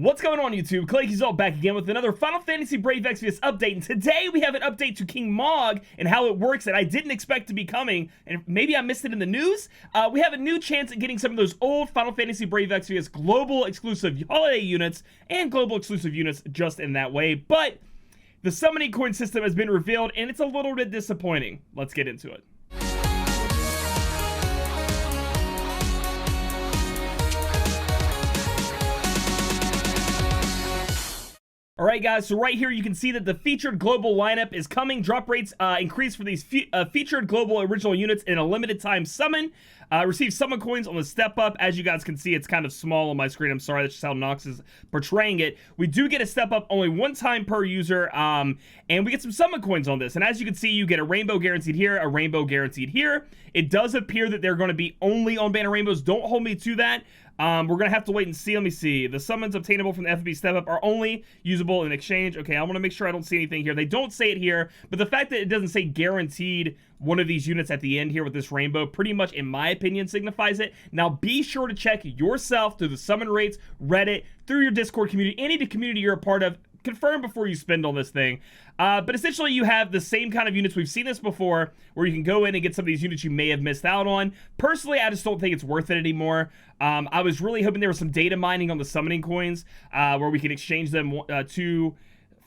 What's going on, YouTube? Claic Yuzolt back again with another Final Fantasy Brave Exvius update, and today we have an update to King Mog and how it works that I didn't expect to be coming, and maybe I missed it in the news. We have a new chance at getting some of those old Final Fantasy Brave Exvius global exclusive holiday units and global exclusive units just in that way, but the summoning coin system has been revealed, and it's a little bit disappointing. Let's get into it. Alright guys, so right here you can see that the featured global lineup is coming. Drop rates increase for these featured global original units in a limited time summon. Receive summon coins on the step up. As you guys can see, it's kind of small on my screen. I'm sorry, that's just how Nox is portraying it. We do get a step up only one time per user, and we get some summon coins on this. And as you can see, you get a rainbow guaranteed here, a rainbow guaranteed here. It does appear that they're going to be only on banner rainbows. Don't hold me to that. We're going to have to wait and see. Let me see. The summons obtainable from the FFBE step up are only usable in exchange. Okay, I want to make sure I don't see anything here. They don't say it here, but the fact that it doesn't say guaranteed one of these units at the end here with this rainbow pretty much, in my opinion, signifies it. Now, be sure to check yourself through the summon rates, Reddit, through your Discord community, any community you're a part of. Confirm before you spend on this thing. But essentially you have the same kind of units. We've seen this before where you can go in and get some of these units you may have missed out on. Personally, I just don't think it's worth it anymore. I was really hoping there was some data mining on the summoning coins where we could exchange them 2,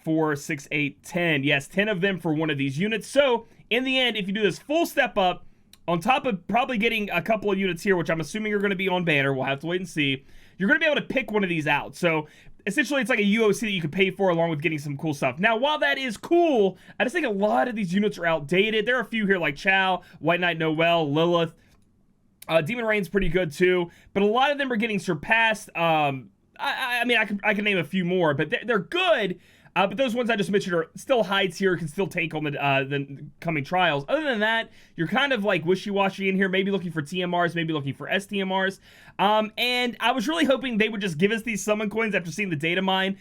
4, 6, 8, 10. Yes, 10 of them for one of these units. So in the end, if you do this full step up, on top of probably getting a couple of units here, which I'm assuming are going to be on banner, we'll have to wait and see, you're going to be able to pick one of these out. So essentially, it's like a UOC that you could pay for along with getting some cool stuff. Now, while that is cool, I just think a lot of these units are outdated. There are a few here like Chow, White Knight Noel, Lilith. Demon Rain's pretty good too, but a lot of them are getting surpassed. I mean, I can name a few more, but they're good. But those ones I just mentioned are still high tier, can still take on the coming trials. Other than that, you're kind of like wishy-washy in here, maybe looking for TMRs, maybe looking for STMRs. And I was really hoping they would just give us these summon coins after seeing the data mine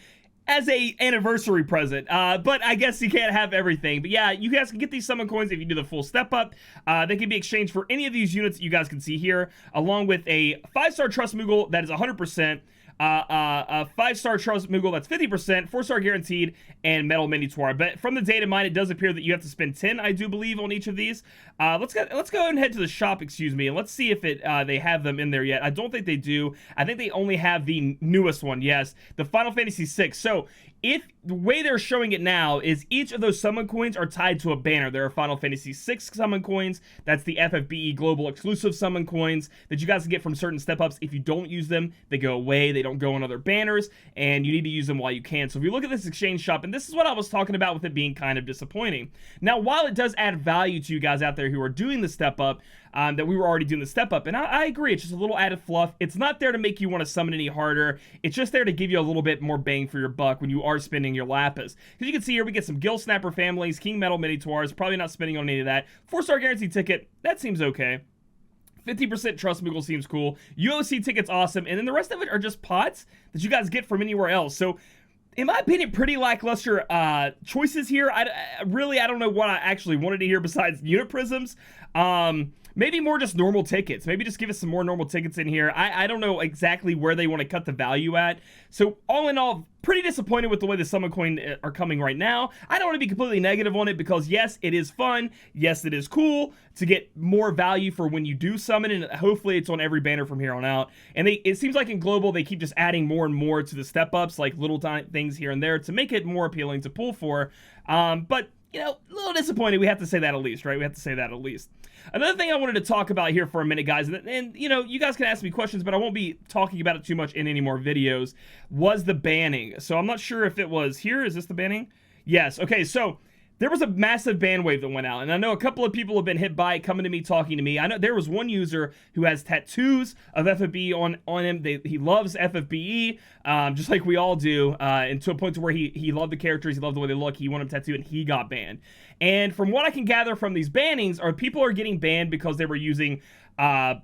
as a anniversary present, but I guess you can't have everything. But yeah, you guys can get these summon coins if you do the full step up. They can be exchanged for any of these units that you guys can see here, along with a 5-star Trust Moogle that is 100%, a 5-star Trust Moogle that's 50%, 4-star guaranteed, and Metal Minotaur. But from the data mine, it does appear that you have to spend 10, I do believe, on each of these. Let's go and head to the shop, excuse me, and let's see if they have them in there yet. I don't think they do. I think they only have the newest one, yes, the Final Fantasy VI. So if the way they're showing it now is each of those summon coins are tied to a banner. There are Final Fantasy VI summon coins. That's the FFBE global exclusive summon coins that you guys can get from certain step-ups. If you don't use them, they go away. They don't go on other banners, and you need to use them while you can. So if you look at this exchange shop, and this is what I was talking about with it being kind of disappointing. Now, while it does add value to you guys out there who are doing the step-up, that we were already doing the step up, and I agree, it's just a little added fluff. It's not there to make you want to summon any harder. It's just there to give you a little bit more bang for your buck when you are spending your lapis. Because you can see here, we get some Gill Snapper families, King Metal Minotaurs, probably not spending on any of that. 4-star guaranteed ticket, that seems okay. 50% Trust Moogle seems cool. UOC ticket's awesome, and then the rest of it are just pots that you guys get from anywhere else. So in my opinion, pretty lackluster choices here. I don't know what I actually wanted to hear besides unit prisms. Maybe more just normal tickets. Maybe just give us some more normal tickets in here. I don't know exactly where they want to cut the value at. So all in all, pretty disappointed with the way the summon coin are coming right now. I don't want to be completely negative on it because yes, it is fun. Yes, it is cool to get more value for when you do summon, and hopefully it's on every banner from here on out. And it seems like in global, they keep just adding more and more to the step ups, like little things here and there to make it more appealing to pull for. But you know, a little disappointed. We have to say that at least, right? We have to say that at least. Another thing I wanted to talk about here for a minute, guys, and you know, you guys can ask me questions, but I won't be talking about it too much in any more videos, was the banning. So I'm not sure if it was here. Is this the banning? Yes. Okay, so there was a massive ban wave that went out, and I know a couple of people have been hit by it, coming to me, talking to me. I know there was one user who has tattoos of FFBE on him. He loves FFBE, just like we all do, and to a point to where he loved the characters, he loved the way they look, he wanted them tattooed, and he got banned. And from what I can gather from these bannings, people are getting banned because they were using you have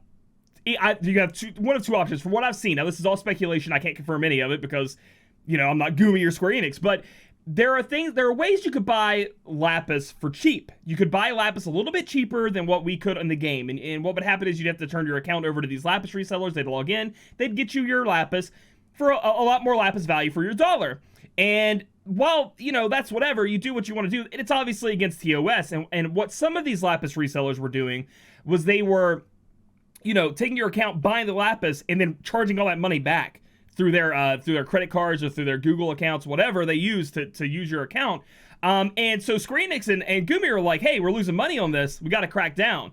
one of two options from what I've seen. Now, this is all speculation. I can't confirm any of it because, you know, I'm not Gumi or Square Enix, but there are ways you could buy lapis for cheap. You could buy lapis a little bit cheaper than what we could in the game. And what would happen is you'd have to turn your account over to these lapis resellers. They'd log in. They'd get you your lapis. for a lot more lapis value for your dollar. And while, you know, that's whatever, you do what you want to do, it's obviously against TOS. And what some of these lapis resellers were doing was they were, you know, taking your account, buying the lapis, and then charging all that money back through their credit cards or through their Google accounts, whatever they use to use your account. And so Square Enix and Gumi are like, hey, we're losing money on this. We got to crack down.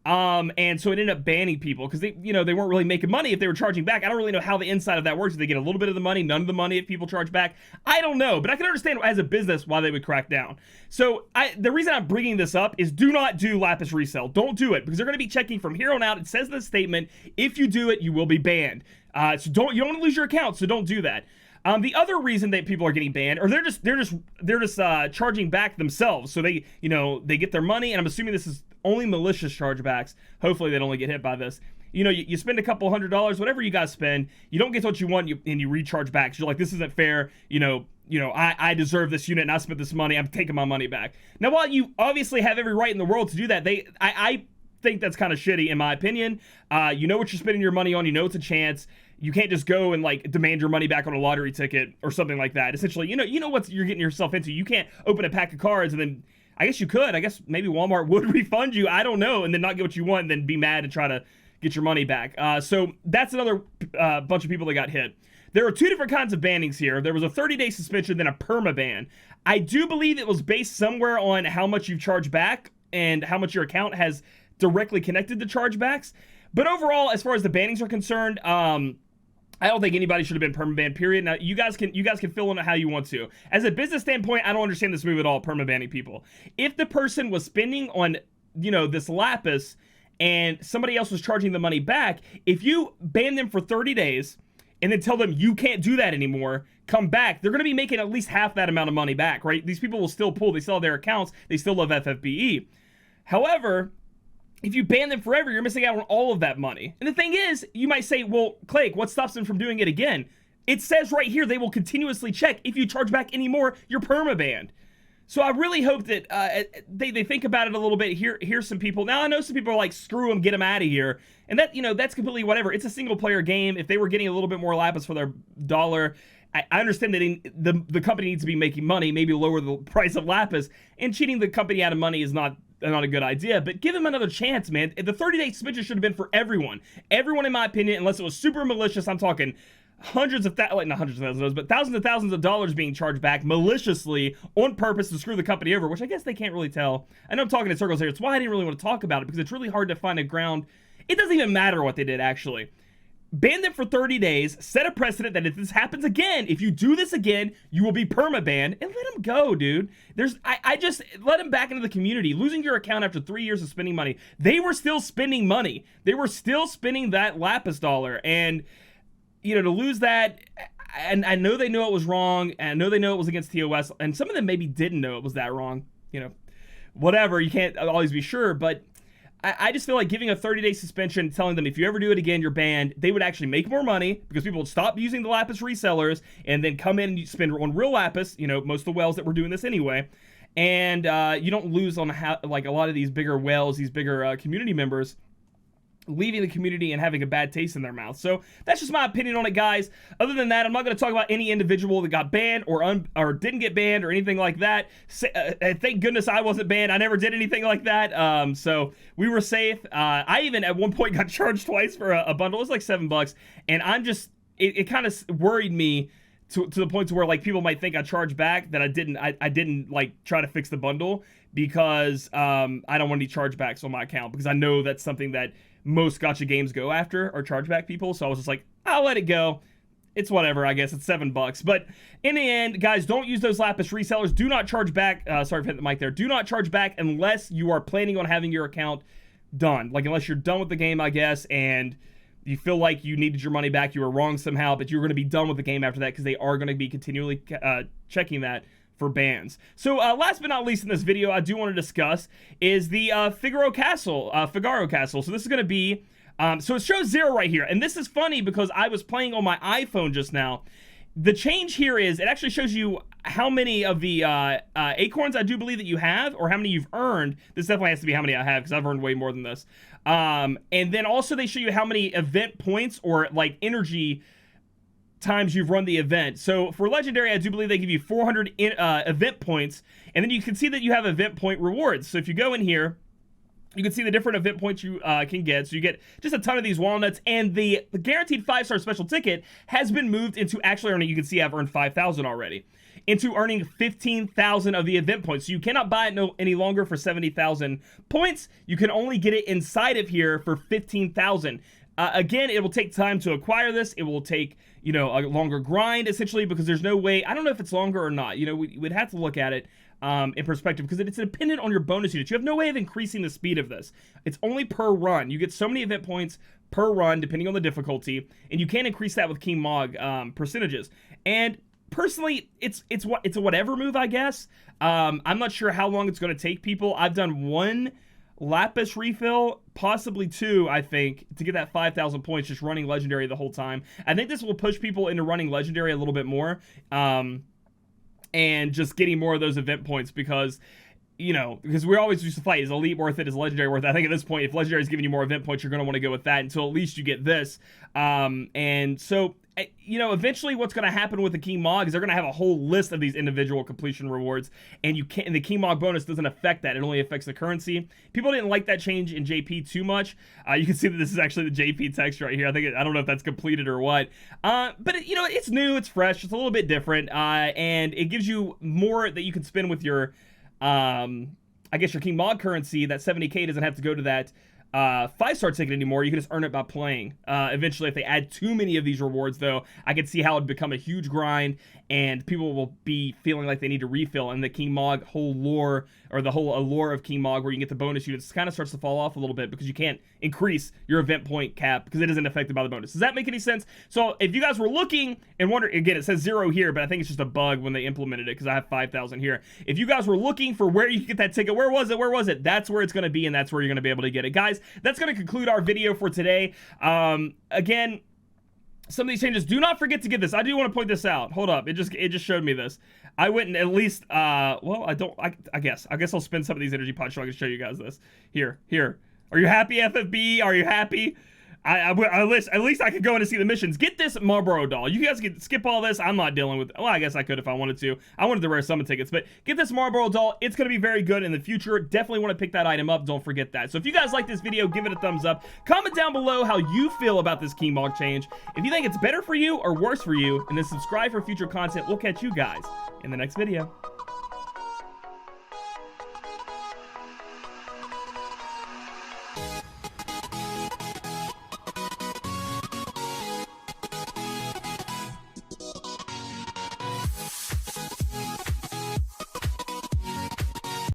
And so it ended up banning people because they weren't really making money if they were charging back. I don't really know how the inside of that works. If they get a little bit of the money, none of the money if people charge back. I don't know, but I can understand as a business why they would crack down. So the reason I'm bringing this up is do not do lapis resell. Don't do it because they're going to be checking from here on out. It says in the statement, if you do it, you will be banned. So you don't want to lose your account. So don't do that. The other reason that people are getting banned, or they're just charging back themselves. So they get their money, and I'm assuming this is only malicious chargebacks. Hopefully they don't only get hit by this. You spend a couple $100, whatever you guys spend, you don't get what you want, and you recharge back. So you're like, this isn't fair. I deserve this unit, and I spent this money. I'm taking my money back. Now, while you obviously have every right in the world to do that, I think that's kind of shitty in my opinion. You know what you're spending your money on. You know it's a chance. You can't just go and like demand your money back on a lottery ticket or something like that. Essentially, you know what you're getting yourself into. You can't open a pack of cards and then, I guess you could. I guess maybe Walmart would refund you. I don't know, and then not get what you want, and then be mad and try to get your money back. So that's another bunch of people that got hit. There are two different kinds of bannings here. There was a 30-day suspension, then a perma-ban. I do believe it was based somewhere on how much you've charged back and how much your account has directly connected to chargebacks. But overall, as far as the bannings are concerned, I don't think anybody should have been perma-banned, period. Now, you guys can fill in it how you want to. As a business standpoint, I don't understand this move at all, perma-banning people. If the person was spending on, this lapis and somebody else was charging the money back, if you ban them for 30 days and then tell them you can't do that anymore, come back, they're going to be making at least half that amount of money back, right? These people will still pull. They still have their accounts. They still love FFBE. However, if you ban them forever, you're missing out on all of that money. And the thing is, you might say, well, Claic, what stops them from doing it again? It says right here they will continuously check. If you charge back any more, you're perma-banned. So I really hope that they think about it a little bit. Here's some people. Now, I know some people are like, screw them, get them out of here. And that, that's completely whatever. It's a single-player game. If they were getting a little bit more lapis for their dollar, I understand that the company needs to be making money, maybe lower the price of lapis. And cheating the company out of money is not a good idea, but give him another chance, man. The 30-day suspension should have been for everyone. Everyone, in my opinion, unless it was super malicious. I'm talking hundreds of not hundreds of thousands of dollars, but thousands of dollars being charged back maliciously on purpose to screw the company over, which I guess they can't really tell. I know I'm talking in circles here. It's why I didn't really want to talk about it, because it's really hard to find a ground. It doesn't even matter what they did, actually. Ban them for 30 days, set a precedent that if this happens again, if you do this again, you will be perma-banned, and let them go, dude. I just let them back into the community. Losing your account after 3 years of spending money. They were still spending money. They were still spending that lapis dollar, and, to lose that, and I know they know it was wrong, and I know they know it was against TOS, and some of them maybe didn't know it was that wrong, whatever, you can't always be sure, but I just feel like giving a 30-day suspension, telling them if you ever do it again, you're banned, they would actually make more money because people would stop using the lapis resellers and then come in and spend on real lapis, most of the whales that were doing this anyway. And you don't lose on like a lot of these bigger whales, these bigger community members leaving the community and having a bad taste in their mouth. So that's just my opinion on it, guys. Other than that, I'm not going to talk about any individual that got banned or didn't get banned or anything like that. Thank goodness I wasn't banned. I never did anything like that. So we were safe. I even at one point got charged twice for a bundle. It was like $7, and I'm just it kind of worried me to the point to where like people might think I charged back, that I didn't like try to fix the bundle because I don't want any chargebacks on my account, because I know that's something that most gacha games go after, or chargeback people. So I was just like, I'll let it go. It's whatever, I guess. It's $7. But in the end, guys, don't use those lapis resellers. Do not charge back. Sorry for hitting the mic there. Do not charge back unless you are planning on having your account done. Like, unless you're done with the game, I guess, and you feel like you needed your money back, you were wrong somehow, but you're going to be done with the game after that, because they are going to be continually checking that for bans. So last but not least in this video, I do want to discuss is the Figaro Castle. So this is going to be, so it shows 0 right here. And this is funny because I was playing on my iPhone just now. The change here is it actually shows you how many of the acorns I do believe that you have, or how many you've earned. This definitely has to be how many I have, because I've earned way more than this. And then also they show you how many event points or like energy times you've run the event. So for legendary, I do believe they give you 400 event points, and then you can see that you have event point rewards. So if you go in here, you can see the different event points you can get. So you get just a ton of these walnuts, and the guaranteed 5-star special ticket has been moved into actually earning, you can see I've earned 5,000 already, into earning 15,000 of the event points. So you cannot buy it any longer for 70,000 points. You can only get it inside of here for 15,000. Again, it will take time to acquire this. It will take, you know, a longer grind, essentially, because there's no way, I don't know if it's longer or not. You know, we'd have to look at it in perspective, because it's dependent on your bonus units. You have no way of increasing the speed of this. It's only per run. You get so many event points per run, depending on the difficulty, and you can't increase that with King Mog percentages. And personally, it's a whatever move, I guess. I'm not sure how long it's going to take people. I've done 1 Lapis refill, possibly 2, I think, to get that 5,000 points just running legendary the whole time. I think this will push people into running legendary a little bit more, and just getting more of those event points, because, you know, because we always used to fight, is elite worth it, is legendary worth it? I think at this point, if legendary is giving you more event points, you're going to want to go with that until at least you get this. And so, you know, eventually what's going to happen with the King Mog is they're going to have a whole list of these individual completion rewards, and you can't, and the King Mog bonus doesn't affect that. It only affects the currency. People didn't like that change in JP too much. You can see that this is actually the JP text right here. I don't know if that's completed or what. But you know, it's new, it's fresh, it's a little bit different, and it gives you more that you can spend with your, I guess your King Mog currency. That 70k doesn't have to go to that 5-star ticket anymore. You can just earn it by playing. Eventually, if they add too many of these rewards, though, I could see how it would become a huge grind, and people will be feeling like they need to refill, and the King Mog whole lore, or the whole allure of King Mog, where you get the bonus units, kind of starts to fall off a little bit, because you can't increase your event point cap because it isn't affected by the bonus. Does that make any sense? So if you guys were looking and wondering, again, it says 0 here, but I think it's just a bug when they implemented it, because I have 5,000 here. If you guys were looking for where you could get that ticket, where was it? That's where it's going to be, and that's where you're going to be able to get it. Guys, that's going to conclude our video for today. Again, some of these changes, do not forget to get this. I do want to point this out. Hold up, it just showed me this. I went and at least well, I guess I'll spend some of these energy pods so I can show you guys this. Here. Are you happy, FFBE? Are you happy? At least I could go in and see the missions. Get this Marlboro doll. You guys can skip all this. I'm not dealing with, well, I guess I could if I wanted to. I wanted the rare summon tickets, but get this Marlboro doll. It's going to be very good in the future. Definitely want to pick that item up. Don't forget that. So if you guys like this video, give it a thumbs up. Comment down below how you feel about this King Mog change. If you think it's better for you or worse for you, and then subscribe for future content. We'll catch you guys in the next video.